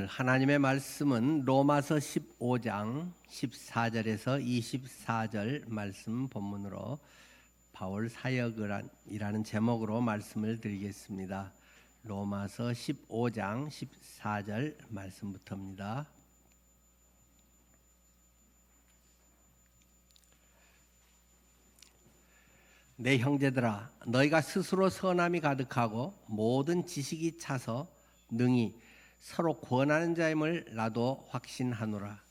하나님의 말씀은 로마서 15장 14절에서 24절 말씀 본문으로 바울 사역이라는 제목으로 말씀을 드리겠습니다. 로마서 15장 14절 말씀부터입니다. 내 형제들아, 너희가 스스로 선함이 가득하고 모든 지식이 차서 능히 서로 구원하는 자임을 나도 확신하노라.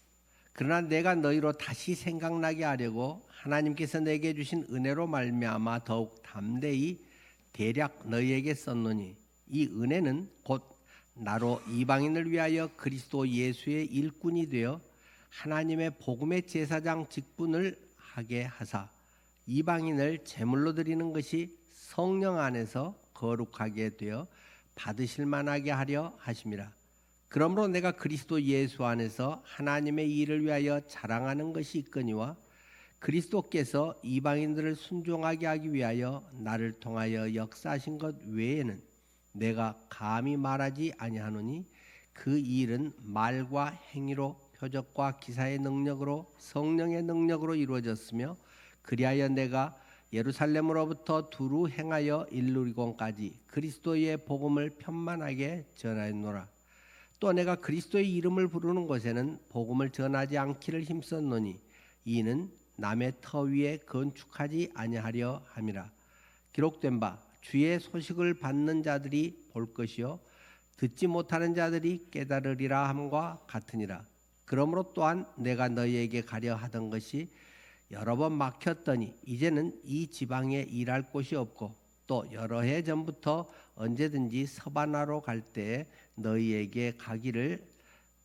그러나 내가 너희로 다시 생각나게 하려고 하나님께서 내게 주신 은혜로 말미암아 더욱 담대히 대략 너희에게 썼노니, 이 은혜는 곧 나로 이방인을 위하여 그리스도 예수의 일꾼이 되어 하나님의 복음의 제사장 직분을 하게 하사 이방인을 제물로 드리는 것이 성령 안에서 거룩하게 되어 받으실 만하게 하려 하심이라. 그러므로 내가 그리스도 예수 안에서 하나님의 일을 위하여 자랑하는 것이 있거니와, 그리스도께서 이방인들을 순종하게 하기 위하여 나를 통하여 역사하신 것 외에는 내가 감히 말하지 아니하노니, 그 일은 말과 행위로 표적과 기사의 능력으로 성령의 능력으로 이루어졌으며, 그리하여 내가 예루살렘으로부터 두루 행하여 일루리곤까지 그리스도의 복음을 편만하게 전하였노라. 또 내가 그리스도의 이름을 부르는 곳에는 복음을 전하지 않기를 힘썼노니, 이는 남의 터 위에 건축하지 아니하려 함이라. 기록된 바 주의 소식을 받는 자들이 볼 것이요 듣지 못하는 자들이 깨달으리라 함과 같으니라. 그러므로 또한 내가 너희에게 가려 하던 것이 여러 번 막혔더니 이제는 이 지방에 일할 곳이 없고, 또 여러 해 전부터 언제든지 서바나로 갈 때에 너희에게 가기를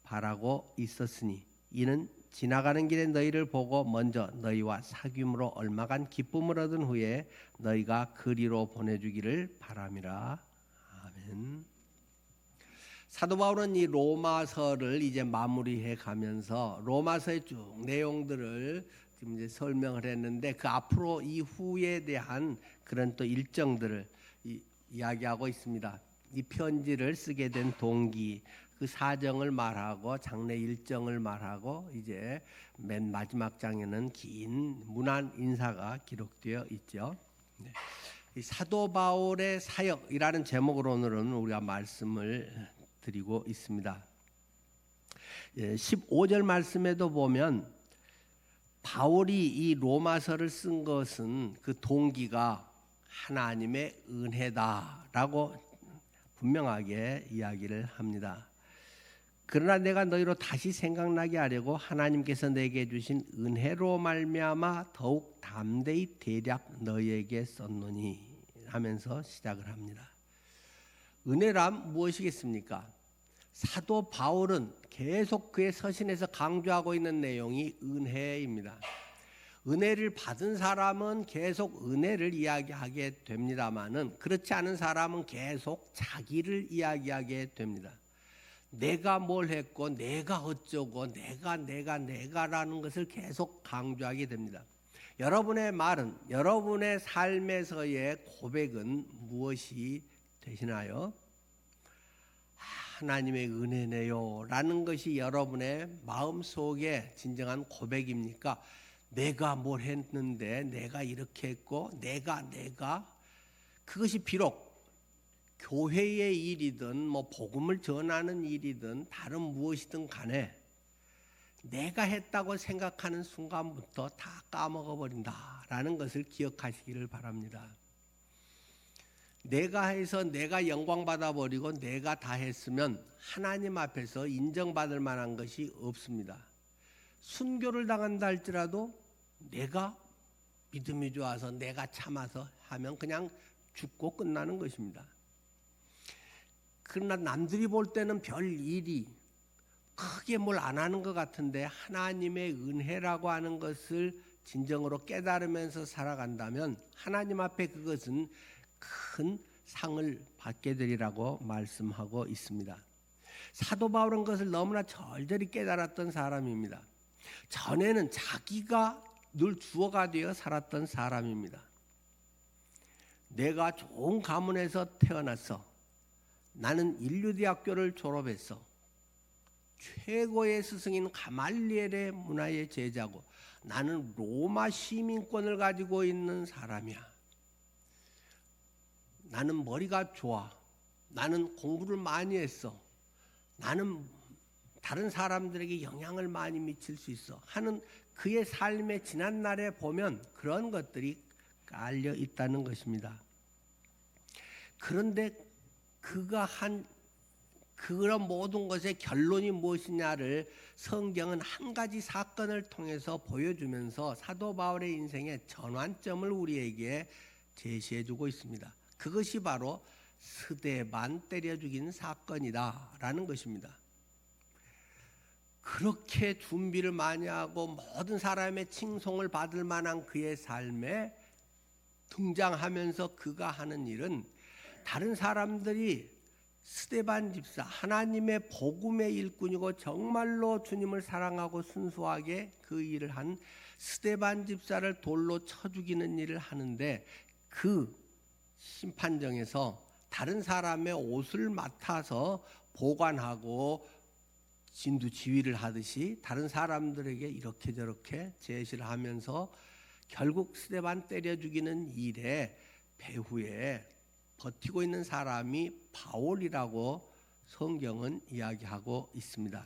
바라고 있었으니, 이는 지나가는 길에 너희를 보고 먼저 너희와 사귐으로 얼마간 기쁨을 얻은 후에 너희가 그리로 보내주기를 바람이라. 아멘. 사도 바울은 이 로마서를 이제 마무리해 가면서 로마서의 쭉 내용들을 지금 이제 설명을 했는데, 그 앞으로 이후에 대한 그런 또 일정들을 이야기하고 있습니다. 이 편지를 쓰게 된 동기, 그 사정을 말하고 장래 일정을 말하고, 이제 맨 마지막 장에는 긴 문안 인사가 기록되어 있죠. 네. 이 사도 바울의 사역이라는 제목으로 오늘은 우리가 말씀을 드리고 있습니다. 15절 말씀에도 보면 바울이 이 로마서를 쓴 것은 그 동기가 하나님의 은혜다라고 분명하게 이야기를 합니다. 그러나 내가 너희로 다시 생각나게 하려고 하나님께서 내게 주신 은혜로 말미암아 더욱 담대히 대략 너희에게 썼노니 하면서 시작을 합니다. 은혜란 무엇이겠습니까? 사도 바울은 계속 그의 서신에서 강조하고 있는 내용이 은혜입니다. 은혜를 받은 사람은 계속 은혜를 이야기하게 됩니다만은, 그렇지 않은 사람은 계속 자기를 이야기하게 됩니다. 내가 뭘 했고 내가 어쩌고 내가라는 것을 계속 강조하게 됩니다. 여러분의 말은, 여러분의 삶에서의 고백은 무엇이 되시나요? 하나님의 은혜네요 라는 것이 여러분의 마음속에 진정한 고백입니까? 내가 뭘 했는데, 내가 이렇게 했고 내가 그것이 비록 교회의 일이든 복음을 전하는 일이든 다른 무엇이든 간에 내가 했다고 생각하는 순간부터 다 까먹어 버린다라는 것을 기억하시기를 바랍니다. 내가 해서 내가 영광 받아버리고 내가 다 했으면 하나님 앞에서 인정받을 만한 것이 없습니다. 순교를 당한다 할지라도 내가 믿음이 좋아서 내가 참아서 하면 그냥 죽고 끝나는 것입니다. 그러나 남들이 볼 때는 별 일이 크게 뭘 안 하는 것 같은데, 하나님의 은혜라고 하는 것을 진정으로 깨달으면서 살아간다면 하나님 앞에 그것은 큰 상을 받게 되리라고 말씀하고 있습니다. 사도 바울은 그것을 너무나 절절히 깨달았던 사람입니다. 전에는 자기가 늘 주어가 되어 살았던 사람입니다. 내가 좋은 가문에서 태어났어. 나는 인류대학교를 졸업했어. 최고의 스승인 가말리엘의 문화의 제자고 나는 로마 시민권을 가지고 있는 사람이야. 나는 머리가 좋아. 나는 공부를 많이 했어. 나는 다른 사람들에게 영향을 많이 미칠 수 있어 하는 그의 삶의 지난 날에 보면 그런 것들이 깔려 있다는 것입니다. 그런데 그가 한 그런 모든 것의 결론이 무엇이냐를 성경은 한 가지 사건을 통해서 보여주면서 사도 바울의 인생의 전환점을 우리에게 제시해주고 있습니다. 그것이 바로 스데반 때려 죽인 사건이다라는 것입니다. 그렇게 준비를 많이 하고 모든 사람의 칭송을 받을 만한 그의 삶에 등장하면서 그가 하는 일은 다른 사람들이 스데반 집사 하나님의 복음의 일꾼이고 정말로 주님을 사랑하고 순수하게 그 일을 한 스데반 집사를 돌로 쳐 죽이는 일을 하는데 그 심판정에서 다른 사람의 옷을 맡아서 보관하고 진두지휘를 하듯이 다른 사람들에게 이렇게 저렇게 제시를 하면서 결국 스데반 때려 죽이는 일에 배후에 버티고 있는 사람이 바울이라고 성경은 이야기하고 있습니다.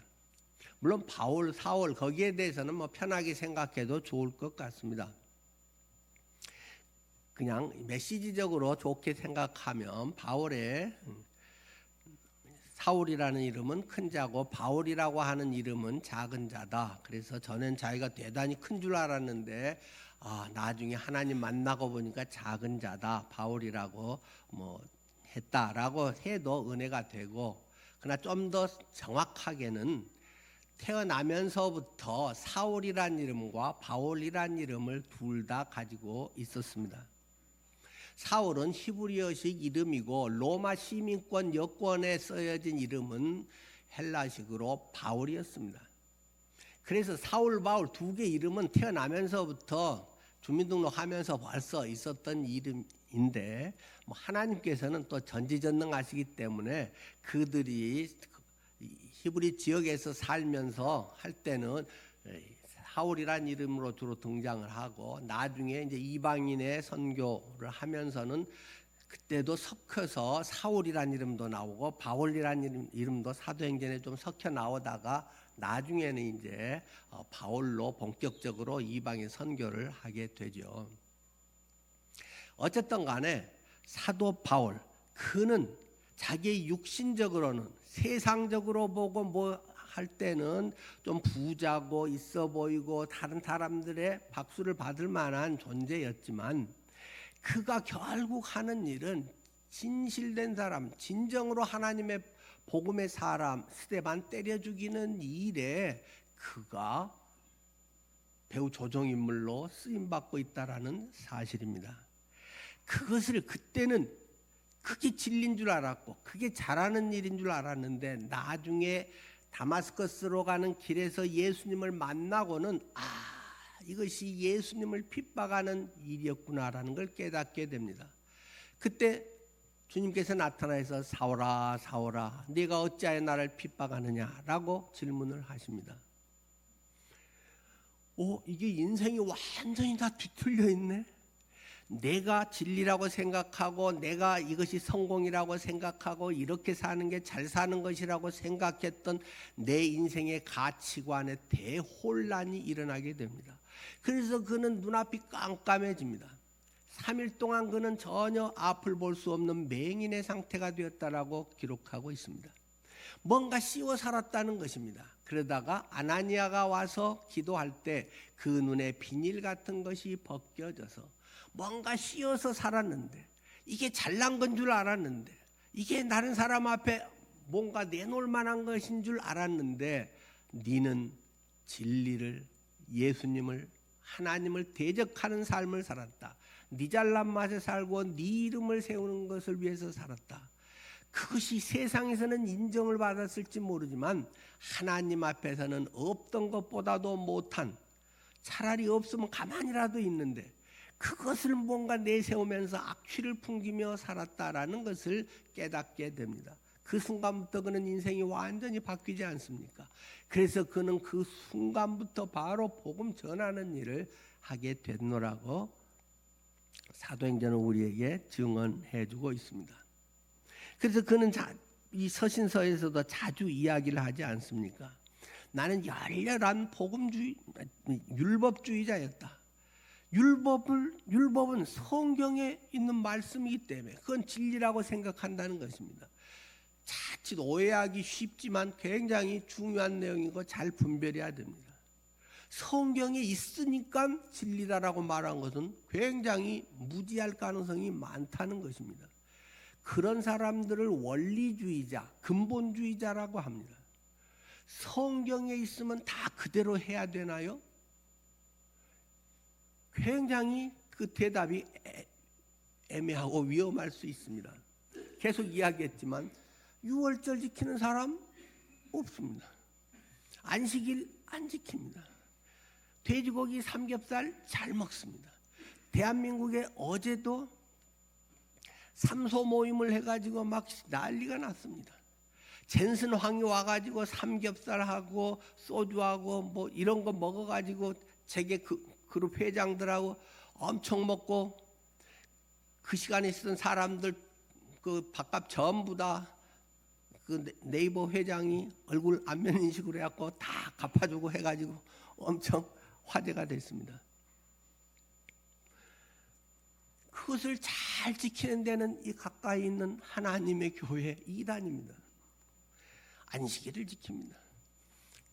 물론 바울, 사울 거기에 대해서는 편하게 생각해도 좋을 것 같습니다. 그냥 메시지적으로 좋게 생각하면 바울의 사울이라는 이름은 큰 자고 바울이라고 하는 이름은 작은 자다. 그래서 저는 자기가 대단히 큰 줄 알았는데 나중에 하나님 만나고 보니까 작은 자다 바울이라고 했다라고 해도 은혜가 되고, 그러나 좀 더 정확하게는 태어나면서부터 사울이란 이름과 바울이란 이름을 둘 다 가지고 있었습니다. 사울은 히브리어식 이름이고 로마 시민권 여권에 쓰여진 이름은 헬라식으로 바울이었습니다. 그래서 사울, 바울 두 개 이름은 태어나면서부터 주민등록하면서 벌써 있었던 이름인데 하나님께서는 또 전지전능하시기 때문에 그들이 히브리 지역에서 살면서 할 때는 사울이란 이름으로 주로 등장을 하고 나중에 이제 이방인의 선교를 하면서는 그때도 섞여서 사울이란 이름도 나오고 바울이란 이름도 사도행전에 좀 섞여 나오다가 나중에는 이제 바울로 본격적으로 이방인 선교를 하게 되죠. 어쨌든 간에 사도 바울 그는 자기 육신적으로는 세상적으로 보고 할 때는 좀 부자고 있어 보이고 다른 사람들의 박수를 받을 만한 존재였지만 그가 결국 하는 일은 진실된 사람, 진정으로 하나님의 복음의 사람 스데반 때려 죽이는 일에 그가 배우 조종인물로 쓰임받고 있다라는 사실입니다. 그것을 그때는 그게 진리인 줄 알았고 그게 잘하는 일인 줄 알았는데 나중에 다마스커스로 가는 길에서 예수님을 만나고는 이것이 예수님을 핍박하는 일이었구나라는 걸 깨닫게 됩니다. 그때 주님께서 나타나서 사울아 사울아 네가 어찌하여 나를 핍박하느냐라고 질문을 하십니다. 이게 인생이 완전히 다 뒤틀려 있네. 내가 진리라고 생각하고 내가 이것이 성공이라고 생각하고 이렇게 사는 게 잘 사는 것이라고 생각했던 내 인생의 가치관에 대혼란이 일어나게 됩니다. 그래서 그는 눈앞이 깜깜해집니다. 3일 동안 그는 전혀 앞을 볼 수 없는 맹인의 상태가 되었다라고 기록하고 있습니다. 뭔가 씌워 살았다는 것입니다. 그러다가 아나니아가 와서 기도할 때 그 눈에 비닐 같은 것이 벗겨져서 뭔가 씌어서 살았는데 이게 잘난 건 줄 알았는데 이게 다른 사람 앞에 뭔가 내놓을 만한 것인 줄 알았는데 니는 진리를 예수님을 하나님을 대적하는 삶을 살았다. 네 잘난 맛에 살고 네 이름을 세우는 것을 위해서 살았다. 그것이 세상에서는 인정을 받았을지 모르지만 하나님 앞에서는 없던 것보다도 못한, 차라리 없으면 가만히라도 있는데 그것을 뭔가 내세우면서 악취를 풍기며 살았다라는 것을 깨닫게 됩니다. 그 순간부터 그는 인생이 완전히 바뀌지 않습니까? 그래서 그는 그 순간부터 바로 복음 전하는 일을 하게 됐노라고 사도행전은 우리에게 증언해주고 있습니다. 그래서 그는 이 서신서에서도 자주 이야기를 하지 않습니까? 나는 열렬한 율법주의자였다. 율법은 성경에 있는 말씀이기 때문에 그건 진리라고 생각한다는 것입니다. 자칫 오해하기 쉽지만 굉장히 중요한 내용이고 잘 분별해야 됩니다. 성경에 있으니까 진리다라고 말한 것은 굉장히 무지할 가능성이 많다는 것입니다. 그런 사람들을 원리주의자, 근본주의자라고 합니다. 성경에 있으면 다 그대로 해야 되나요? 굉장히 그 대답이 애매하고 위험할 수 있습니다. 계속 이야기했지만 유월절 지키는 사람 없습니다. 안식일 안 지킵니다. 돼지고기 삼겹살 잘 먹습니다. 대한민국에 어제도 삼소 모임을 해가지고 막 난리가 났습니다. 젠슨 황이 와가지고 삼겹살하고 소주하고 뭐 이런 거 먹어가지고 제게 그룹 회장들하고 엄청 먹고 그 시간에 있었던 사람들 그 밥값 전부 다 그 네이버 회장이 얼굴 안면 인식으로 해갖고 다 갚아주고 해가지고 엄청 화제가 됐습니다. 그것을 잘 지키는 데는 이 가까이 있는 하나님의 교회 2단입니다. 안식일을 지킵니다.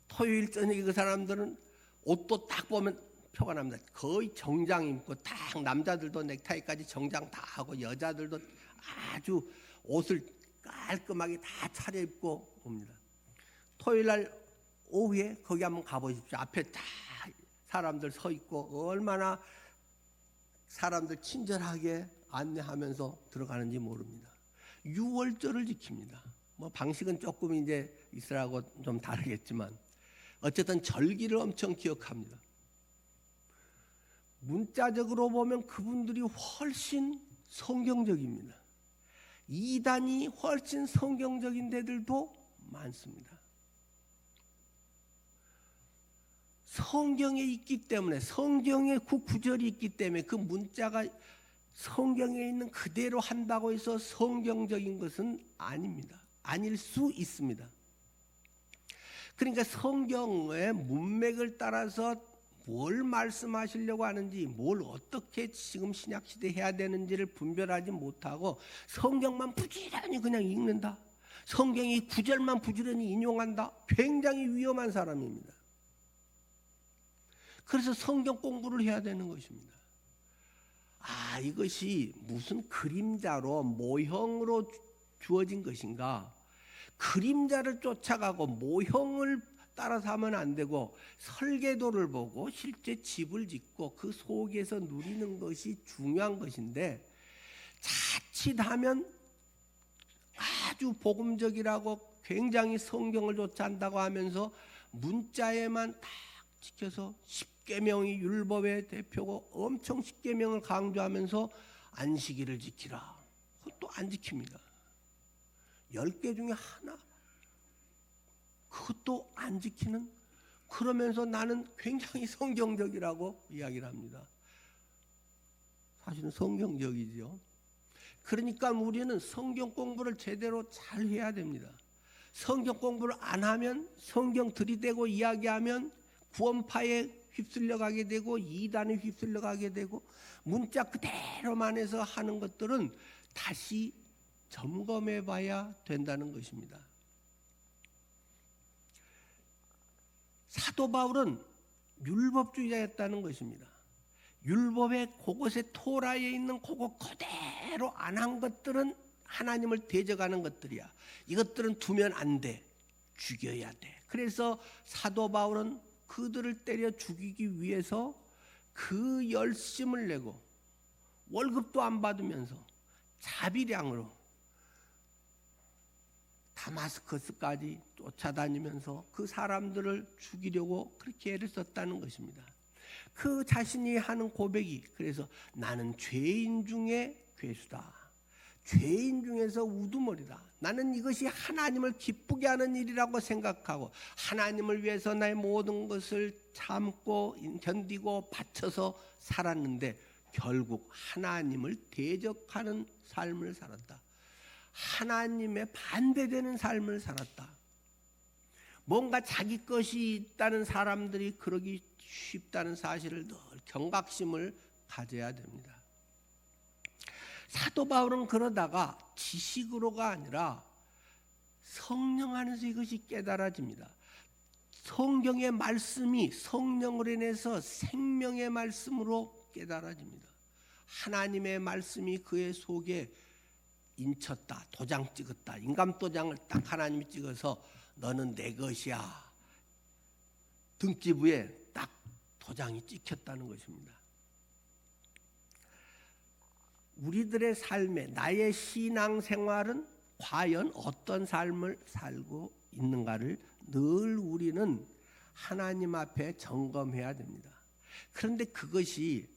토요일 저녁에 그 사람들은 옷도 딱 보면 표가 납니다. 거의 정장 입고 딱 남자들도 넥타이까지 정장 다 하고 여자들도 아주 옷을 깔끔하게 다 차려입고 옵니다. 토요일 날 오후에 거기 한번 가보십시오. 앞에 다 사람들 서 있고 얼마나 사람들 친절하게 안내하면서 들어가는지 모릅니다. 유월절을 지킵니다. 뭐 방식은 조금 이제 이스라엘하고 좀 다르겠지만 어쨌든 절기를 엄청 기억합니다. 문자적으로 보면 그분들이 훨씬 성경적입니다. 이단이 훨씬 성경적인 데들도 많습니다. 성경에 있기 때문에 성경의 그 구절이 있기 때문에 그 문자가 성경에 있는 그대로 한다고 해서 성경적인 것은 아닙니다. 아닐 수 있습니다. 그러니까 성경의 문맥을 따라서 뭘 말씀하시려고 하는지 뭘 어떻게 지금 신약시대 해야 되는지를 분별하지 못하고 성경만 부지런히 그냥 읽는다. 성경이 구절만 부지런히 인용한다. 굉장히 위험한 사람입니다. 그래서 성경 공부를 해야 되는 것입니다. 이것이 무슨 그림자로 모형으로 주어진 것인가? 그림자를 쫓아가고 모형을 따라서 하면 안 되고 설계도를 보고 실제 집을 짓고 그 속에서 누리는 것이 중요한 것인데 자칫하면 아주 복음적이라고 굉장히 성경을 쫓아한다고 하면서 문자에만 딱 지켜서 십계명이 율법의 대표고 엄청 십계명을 강조하면서 안식일을 지키라. 그것도 안 지킵니다. 10개 중에 하나 그것도 안 지키는 그러면서 나는 굉장히 성경적이라고 이야기를 합니다. 사실은 성경적이죠. 그러니까 우리는 성경 공부를 제대로 잘 해야 됩니다. 성경 공부를 안 하면 성경 들이대고 이야기하면 구원파에 휩쓸려 가게 되고 이단에 휩쓸려 가게 되고 문자 그대로만 해서 하는 것들은 다시 점검해 봐야 된다는 것입니다. 사도 바울은 율법주의자였다는 것입니다. 율법의 그곳에 토라에 있는 그거 그대로 안 한 것들은 하나님을 대적하는 것들이야. 이것들은 두면 안 돼. 죽여야 돼. 그래서 사도 바울은 그들을 때려 죽이기 위해서 그 열심을 내고 월급도 안 받으면서 자비량으로 다마스커스까지 쫓아다니면서 그 사람들을 죽이려고 그렇게 애를 썼다는 것입니다. 그 자신이 하는 고백이 그래서 나는 죄인 중에 괴수다. 죄인 중에서 우두머리다. 나는 이것이 하나님을 기쁘게 하는 일이라고 생각하고 하나님을 위해서 나의 모든 것을 참고 견디고 바쳐서 살았는데 결국 하나님을 대적하는 삶을 살았다. 하나님의 반대되는 삶을 살았다. 뭔가 자기 것이 있다는 사람들이 그러기 쉽다는 사실을 늘 경각심을 가져야 됩니다. 사도 바울은 그러다가 지식으로가 아니라 성령 안에서 이것이 깨달아집니다. 성경의 말씀이 성령으로 인해서 생명의 말씀으로 깨달아집니다. 하나님의 말씀이 그의 속에 인쳤다. 도장 찍었다. 인감도장을 딱 하나님이 찍어서 너는 내 것이야. 등기부에 딱 도장이 찍혔다는 것입니다. 우리들의 삶에 나의 신앙생활은 과연 어떤 삶을 살고 있는가를 늘 우리는 하나님 앞에 점검해야 됩니다. 그런데 그것이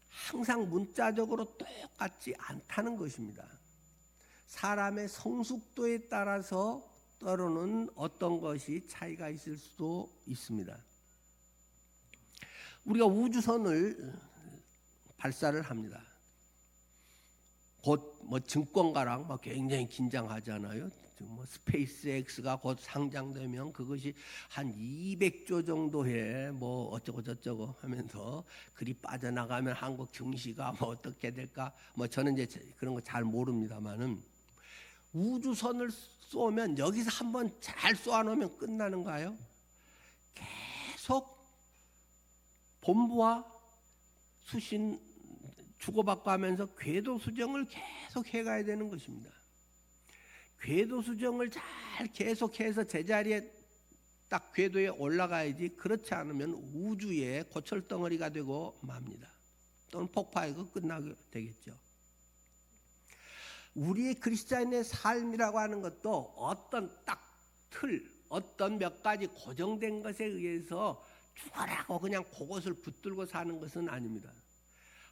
항상 문자적으로 똑같지 않다는 것입니다. 사람의 성숙도에 따라서 때로는 어떤 것이 차이가 있을 수도 있습니다. 우리가 우주선을 발사를 합니다. 곧 뭐 증권가랑 막 굉장히 긴장하잖아요. 뭐 스페이스 X가 곧 상장되면 그것이 한 200조 정도에 뭐 어쩌고 저쩌고 하면서 그리 빠져나가면 한국 경시가 뭐 어떻게 될까? 뭐 저는 이제 그런 거 잘 모릅니다만은 우주선을 쏘면 여기서 한번 잘 쏘아놓으면 끝나는가요? 계속 본부와 수신 주고받고 하면서 궤도 수정을 계속 해가야 되는 것입니다. 궤도 수정을 잘 계속해서 제자리에 딱 궤도에 올라가야지 그렇지 않으면 우주의 고철덩어리가 되고 맙니다. 또는 폭파하고 끝나게 되겠죠. 우리의 그리스도인의 삶이라고 하는 것도 어떤 딱 틀, 어떤 몇 가지 고정된 것에 의해서 죽어라고 그냥 그것을 붙들고 사는 것은 아닙니다.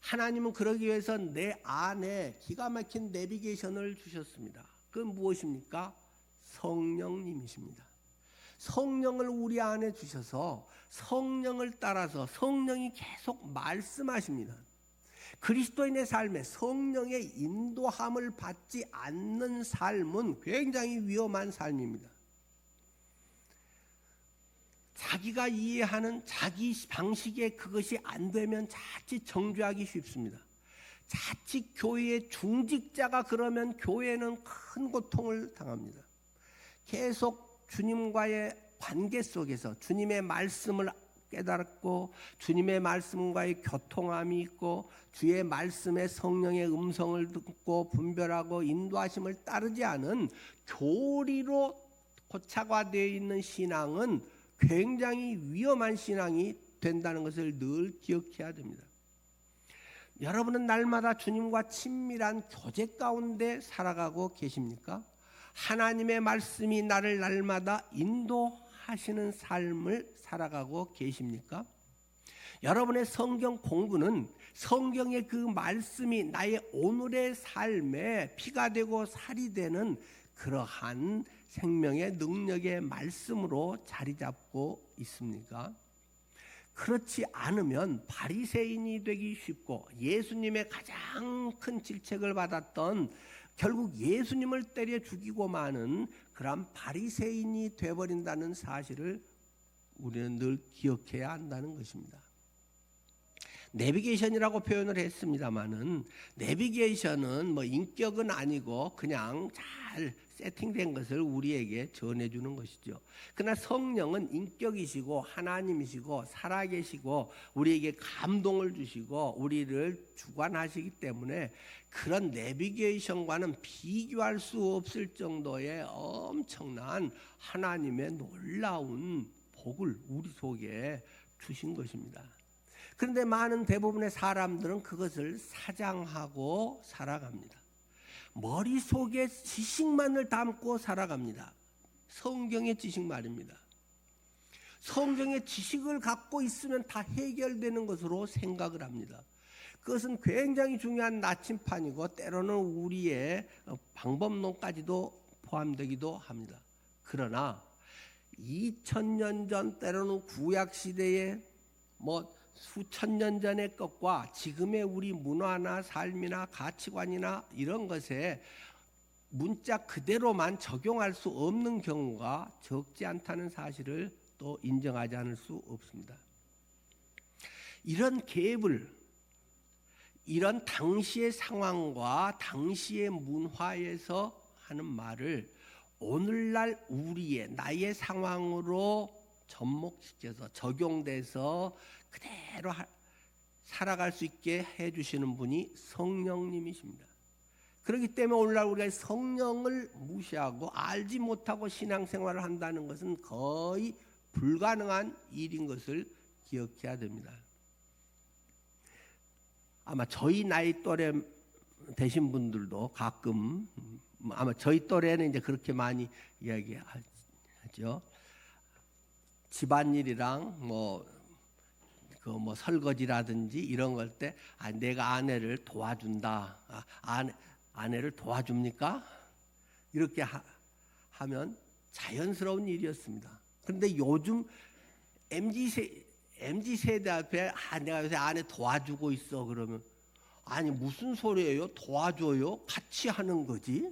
하나님은 그러기 위해서 내 안에 기가 막힌 내비게이션을 주셨습니다. 그건 무엇입니까? 성령님이십니다. 성령을 우리 안에 주셔서 성령을 따라서 성령이 계속 말씀하십니다. 그리스도인의 삶에 성령의 인도함을 받지 않는 삶은 굉장히 위험한 삶입니다. 자기가 이해하는 자기 방식에 그것이 안 되면 자칫 정죄하기 쉽습니다. 자칫 교회의 중직자가 그러면 교회는 큰 고통을 당합니다. 계속 주님과의 관계 속에서 주님의 말씀을 깨달았고 주님의 말씀과의 교통함이 있고 주의 말씀에 성령의 음성을 듣고 분별하고 인도하심을 따르지 않은 교리로 고착화되어 있는 신앙은 굉장히 위험한 신앙이 된다는 것을 늘 기억해야 됩니다. 여러분은 날마다 주님과 친밀한 교제 가운데 살아가고 계십니까? 하나님의 말씀이 나를 날마다 인도하시는 삶을 살아가고 계십니까? 여러분의 성경 공부는 성경의 그 말씀이 나의 오늘의 삶에 피가 되고 살이 되는 그러한 생명의 능력의 말씀으로 자리 잡고 있습니까? 그렇지 않으면 바리새인이 되기 쉽고 예수님의 가장 큰 질책을 받았던 결국 예수님을 때려 죽이고 마는 그런 바리새인이 되어버린다는 사실을 우리는 늘 기억해야 한다는 것입니다. 내비게이션이라고 표현을 했습니다마는 내비게이션은 뭐 인격은 아니고 그냥 잘 세팅된 것을 우리에게 전해주는 것이죠. 그러나 성령은 인격이시고 하나님이시고 살아계시고 우리에게 감동을 주시고 우리를 주관하시기 때문에 그런 내비게이션과는 비교할 수 없을 정도의 엄청난 하나님의 놀라운 복을 우리 속에 주신 것입니다. 그런데 많은 대부분의 사람들은 그것을 사장하고 살아갑니다. 머릿속에 지식만을 담고 살아갑니다. 성경의 지식 말입니다. 성경의 지식을 갖고 있으면 다 해결되는 것으로 생각을 합니다. 그것은 굉장히 중요한 나침판이고 때로는 우리의 방법론까지도 포함되기도 합니다. 그러나 2000년 전 때로는 구약 시대의 수천 년 전의 것과 지금의 우리 문화나 삶이나 가치관이나 이런 것에 문자 그대로만 적용할 수 없는 경우가 적지 않다는 사실을 또 인정하지 않을 수 없습니다. 이런 갭을, 이런 당시의 상황과 당시의 문화에서 하는 말을 오늘날 우리의 나의 상황으로 접목시켜서 적용돼서 그대로 살아갈 수 있게 해주시는 분이 성령님이십니다. 그렇기 때문에 오늘날 우리가 성령을 무시하고 알지 못하고 신앙생활을 한다는 것은 거의 불가능한 일인 것을 기억해야 됩니다. 아마 저희 나이 또래 되신 분들도 가끔 아마 저희 또래는 이제 그렇게 많이 이야기하죠. 집안일이랑 설거지라든지 이런 걸 때 내가 아내를 도와준다. 아내를 도와줍니까? 이렇게 하면 자연스러운 일이었습니다. 그런데 요즘 MZ 세대 앞에 내가 요새 아내 도와주고 있어 그러면 무슨 소리예요? 도와줘요? 같이 하는 거지.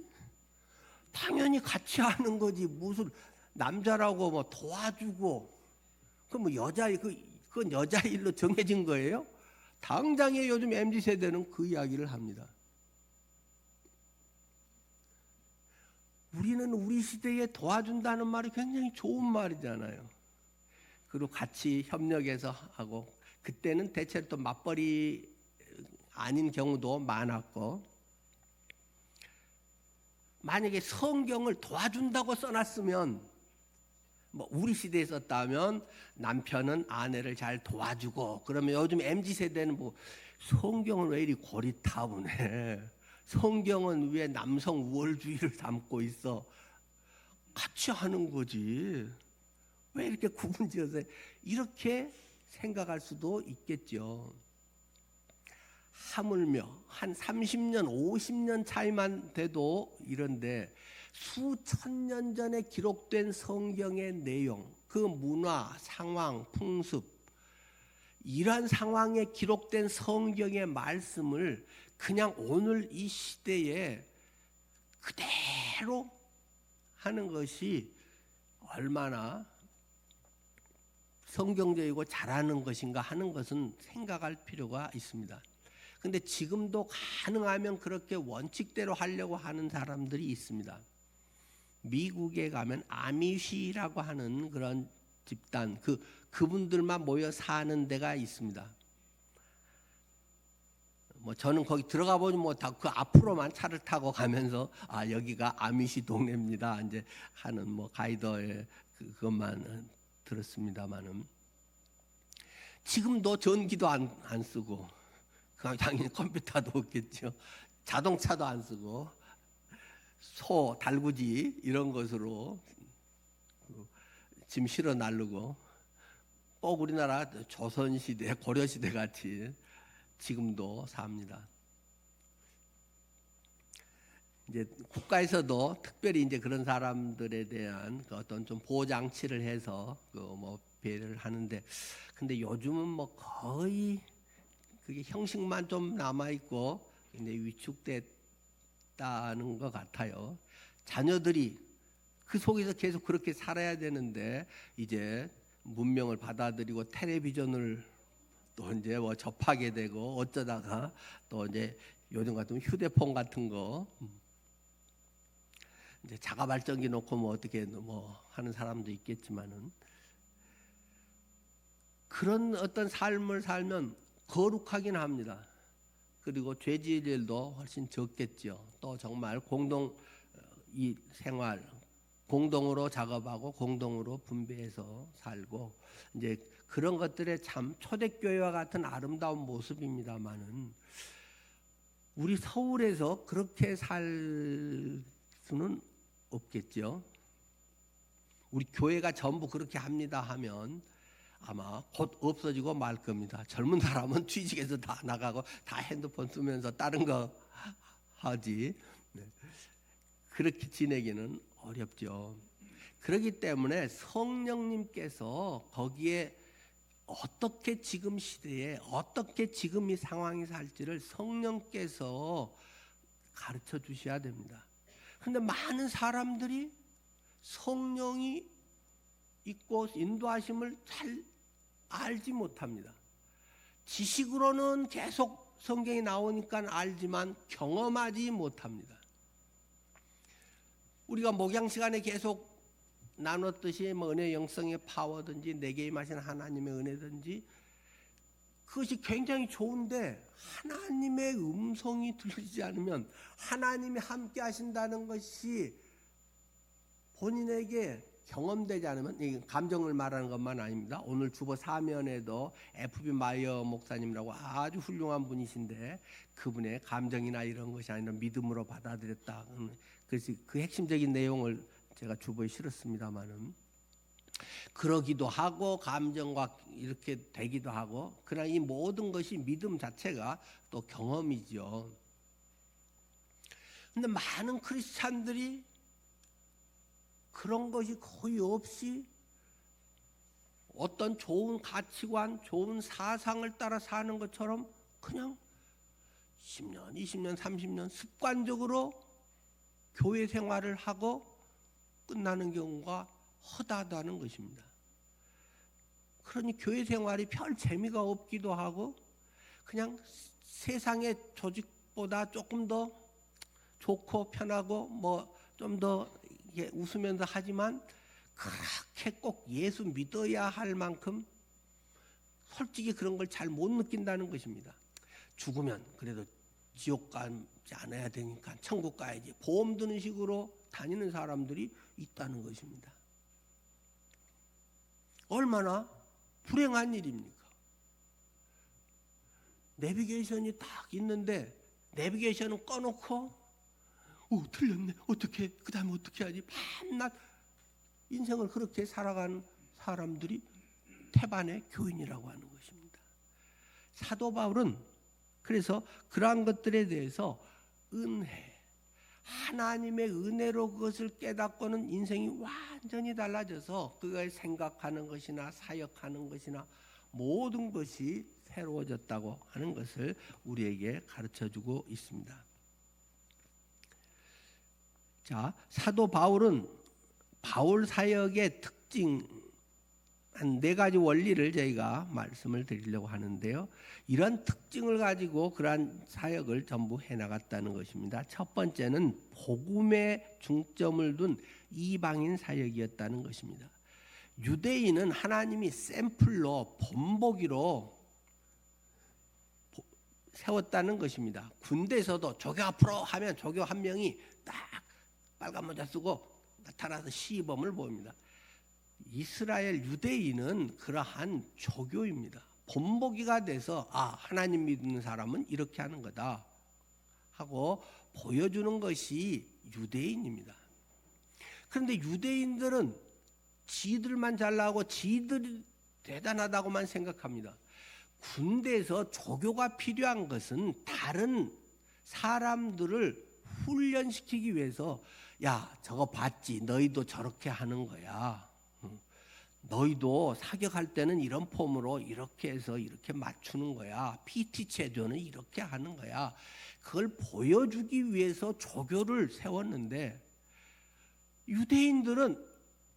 당연히 같이 하는 거지. 무슨 남자라고 도와주고 그건 그건 여자 일로 정해진 거예요? 당장에 요즘 MZ 세대는 그 이야기를 합니다. 우리는 우리 시대에 도와준다는 말이 굉장히 좋은 말이잖아요. 그리고 같이 협력해서 하고 그때는 대체로 또 맞벌이 아닌 경우도 많았고 만약에 성경을 도와준다고 써놨으면 우리 시대에 썼다면 남편은 아내를 잘 도와주고 그러면 요즘 MZ세대는 성경은 왜 이리 고리타분해 성경은 왜 남성 우월주의를 담고 있어 같이 하는 거지 왜 이렇게 구분지어서 이렇게 생각할 수도 있겠죠. 하물며 한 30년 50년 차이만 돼도 이런데 수천 년 전에 기록된 성경의 내용 그 문화, 상황, 풍습 이러한 상황에 기록된 성경의 말씀을 그냥 오늘 이 시대에 그대로 하는 것이 얼마나 성경적이고 잘하는 것인가 하는 것은 생각할 필요가 있습니다. 근데 지금도 가능하면 그렇게 원칙대로 하려고 하는 사람들이 있습니다. 미국에 가면 아미시라고 하는 그런 집단 그분들만 모여 사는 데가 있습니다. 저는 거기 들어가 보지 못하고 그 앞으로만 차를 타고 가면서 여기가 아미시 동네입니다. 이제 하는 가이더의 그것만 들었습니다만은 지금도 전기도 안 쓰고 당연히 컴퓨터도 없겠죠. 자동차도 안 쓰고 소, 달구지 이런 것으로 짐 실어 나르고 꼭 우리나라 조선시대, 고려시대 같이 지금도 삽니다. 이제 국가에서도 특별히 이제 그런 사람들에 대한 어떤 좀 보호장치를 해서 배려를 하는데 근데 요즘은 거의 그게 형식만 좀 남아 있고 이제 위축됐다는 것 같아요. 자녀들이 그 속에서 계속 그렇게 살아야 되는데 이제 문명을 받아들이고 텔레비전을 또 이제 접하게 되고 어쩌다가 또 이제 요즘 같으면 휴대폰 같은 거 이제 자가 발전기 놓고 어떻게 하는 사람도 있겠지만은 그런 어떤 삶을 살면 거룩하긴 합니다. 그리고 죄 지을 일도 훨씬 적겠죠. 또 정말 이 생활 공동으로 작업하고 공동으로 분배해서 살고 이제 그런 것들의 참 초대교회와 같은 아름다운 모습입니다만은 우리 서울에서 그렇게 살 수는 없겠죠. 우리 교회가 전부 그렇게 합니다 하면 아마 곧 없어지고 말 겁니다. 젊은 사람은 취직해서 다 나가고 다 핸드폰 쓰면서 다른 거 하지. 네. 그렇게 지내기는 어렵죠. 그렇기 때문에 성령님께서 거기에 어떻게 지금 시대에 어떻게 지금 이 상황이 살지를 성령께서 가르쳐 주셔야 됩니다. 그런데 많은 사람들이 성령이 있고 인도하심을 잘 알지 못합니다. 지식으로는 계속 성경이 나오니까 알지만 경험하지 못합니다. 우리가 목양 시간에 계속 나눴듯이 뭐 은혜 영성의 파워든지 내게 임하신 하나님의 은혜든지 그것이 굉장히 좋은데 하나님의 음성이 들리지 않으면 하나님이 함께 하신다는 것이 본인에게 경험되지 않으면, 이 감정을 말하는 것만 아닙니다. 오늘 주보 사면에도 FB 마이어 목사님이라고 아주 훌륭한 분이신데 그분의 감정이나 이런 것이 아니라 믿음으로 받아들였다. 그래서 그 핵심적인 내용을 제가 주보에 실었습니다마는 그러기도 하고 감정과 이렇게 되기도 하고, 그러나 이 모든 것이 믿음 자체가 또 경험이죠. 근데 많은 크리스찬들이 그런 것이 거의 없이 어떤 좋은 가치관, 좋은 사상을 따라 사는 것처럼 그냥 10년, 20년, 30년 습관적으로 교회 생활을 하고 끝나는 경우가 허다하다는 것입니다. 그러니 교회 생활이 별 재미가 없기도 하고 그냥 세상의 조직보다 조금 더 좋고 편하고 뭐 좀 더 웃으면서 하지만 그렇게 꼭 예수 믿어야 할 만큼 솔직히 그런 걸 잘 못 느낀다는 것입니다. 죽으면 그래도 지옥 가지 않아야 되니까 천국 가야지 보험 드는 식으로 다니는 사람들이 있다는 것입니다. 얼마나 불행한 일입니까? 내비게이션이 딱 있는데 내비게이션은 꺼놓고 틀렸네 어떻게 그 다음에 어떻게 하지 밤낮 인생을 그렇게 살아가는 사람들이 태반의 교인이라고 하는 것입니다. 사도 바울은 그래서 그러한 것들에 대해서 은혜, 하나님의 은혜로 그것을 깨닫고는 인생이 완전히 달라져서 그걸 생각하는 것이나 사역하는 것이나 모든 것이 새로워졌다고 하는 것을 우리에게 가르쳐주고 있습니다. 자, 사도 바울은 바울 사역의 특징 한 4가지 원리를 저희가 말씀을 드리려고 하는데요. 이런 특징을 가지고 그러한 사역을 전부 해나갔다는 것입니다. 첫 번째는 복음에 중점을 둔 이방인 사역이었다는 것입니다. 유대인은 하나님이 샘플로 본보기로 세웠다는 것입니다. 군대에서도 조교 앞으로 하면 조교 한 명이 딱 빨간 모자 쓰고 나타나서 시범을 보입니다. 이스라엘 유대인은 그러한 조교입니다. 본보기가 돼서 하나님 믿는 사람은 이렇게 하는 거다 하고 보여주는 것이 유대인입니다. 그런데 유대인들은 지들만 잘나고 지들이 대단하다고만 생각합니다. 군대에서 조교가 필요한 것은 다른 사람들을 훈련시키기 위해서 야 저거 봤지 너희도 저렇게 하는 거야. 너희도 사격할 때는 이런 폼으로 이렇게 해서 이렇게 맞추는 거야. PT 체조는 이렇게 하는 거야. 그걸 보여주기 위해서 조교를 세웠는데 유대인들은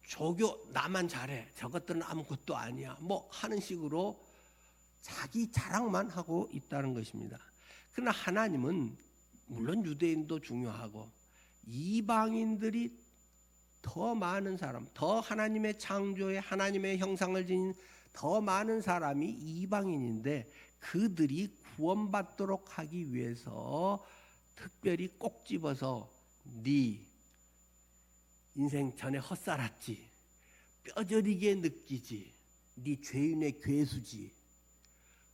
조교 나만 잘해. 저것들은 아무것도 아니야. 뭐 하는 식으로 자기 자랑만 하고 있다는 것입니다. 그러나 하나님은 물론 유대인도 중요하고 이방인들이 더 많은 사람, 더 하나님의 창조에 하나님의 형상을 지닌 더 많은 사람이 이방인인데 그들이 구원받도록 하기 위해서 특별히 꼭 집어서 네 인생 전에 헛살았지, 뼈저리게 느끼지, 네 죄인의 괴수지,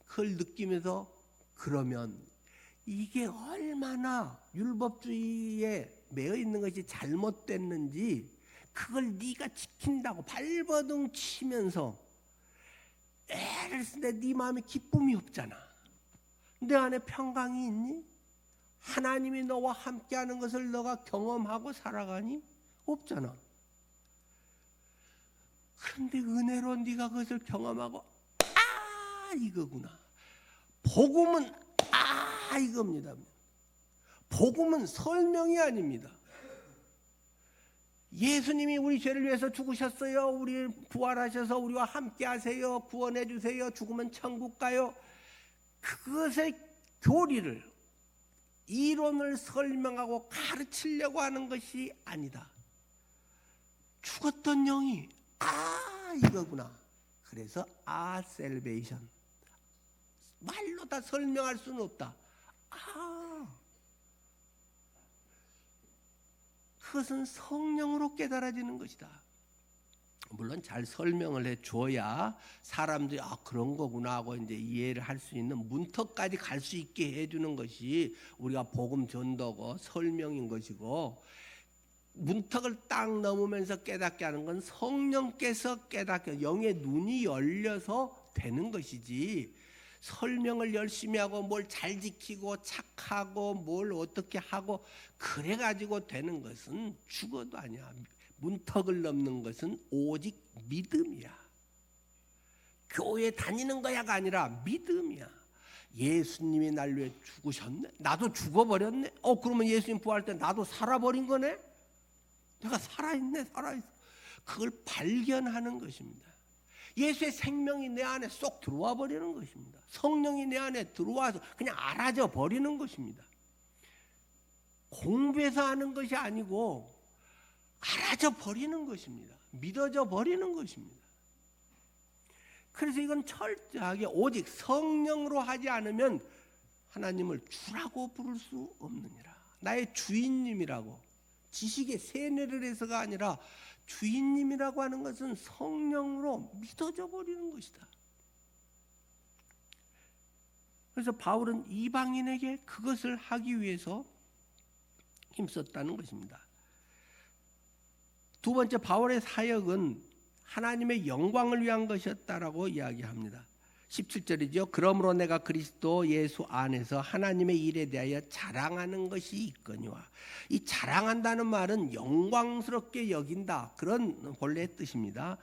그걸 느끼면서 그러면 이게 얼마나 율법주의에 매여 있는 것이 잘못됐는지 그걸 네가 지킨다고 발버둥 치면서 애를 쓰는데 네 마음에 기쁨이 없잖아. 내 안에 평강이 있니? 하나님이 너와 함께하는 것을 너가 경험하고 살아가니? 없잖아. 그런데 은혜로 네가 그것을 경험하고 이거구나. 복음은 이겁니다. 복음은 설명이 아닙니다. 예수님이 우리 죄를 위해서 죽으셨어요. 우리 부활하셔서 우리와 함께 하세요. 구원해 주세요. 죽으면 천국 가요. 그것의 교리를, 이론을 설명하고 가르치려고 하는 것이 아니다. 죽었던 영이 이거구나. 그래서 셀베이션. 말로 다 설명할 수는 없다. 그것은 성령으로 깨달아지는 것이다. 물론 잘 설명을 해줘야 사람들이 그런 거구나 하고 이제 이해를 할 수 있는 문턱까지 갈 수 있게 해주는 것이 우리가 복음 전도고 설명인 것이고, 문턱을 딱 넘으면서 깨닫게 하는 건 성령께서 깨닫게, 영의 눈이 열려서 되는 것이지, 설명을 열심히 하고 뭘 잘 지키고 착하고 뭘 어떻게 하고 그래 가지고 되는 것은 죽어도 아니야. 문턱을 넘는 것은 오직 믿음이야. 교회 다니는 거야가 아니라 믿음이야. 예수님이 날 위해 죽으셨네? 나도 죽어버렸네? 그러면 예수님 부활할 때 나도 살아버린 거네? 내가 살아있네, 살아있어. 그걸 발견하는 것입니다. 예수의 생명이 내 안에 쏙 들어와 버리는 것입니다. 성령이 내 안에 들어와서 그냥 알아져 버리는 것입니다. 공부해서 하는 것이 아니고 알아져 버리는 것입니다. 믿어져 버리는 것입니다. 그래서 이건 철저하게 오직 성령으로 하지 않으면 하나님을 주라고 부를 수 없느니라. 나의 주인님이라고, 지식의 세뇌를 해서가 아니라 주인님이라고 하는 것은 성령으로 믿어져 버리는 것이다. 그래서 바울은 이방인에게 그것을 하기 위해서 힘썼다는 것입니다. 두 번째, 바울의 사역은 하나님의 영광을 위한 것이었다라고 이야기합니다. 17절이죠. 그러므로 내가 그리스도 예수 안에서 하나님의 일에 대하여 자랑하는 것이 있거니와. 이 자랑한다는 말은 영광스럽게 여긴다, 그런 본래의 뜻입니다.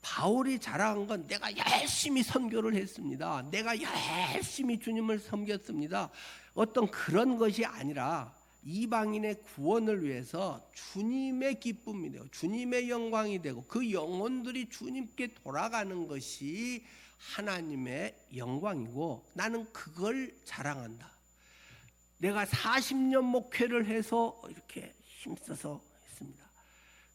바울이 자랑한 건 내가 열심히 선교를 했습니다. 내가 열심히 주님을 섬겼습니다. 어떤 그런 것이 아니라 이방인의 구원을 위해서 주님의 기쁨이 되고 주님의 영광이 되고 그 영혼들이 주님께 돌아가는 것이 하나님의 영광이고, 나는 그걸 자랑한다. 내가 40년 목회를 해서 이렇게 힘써서 했습니다.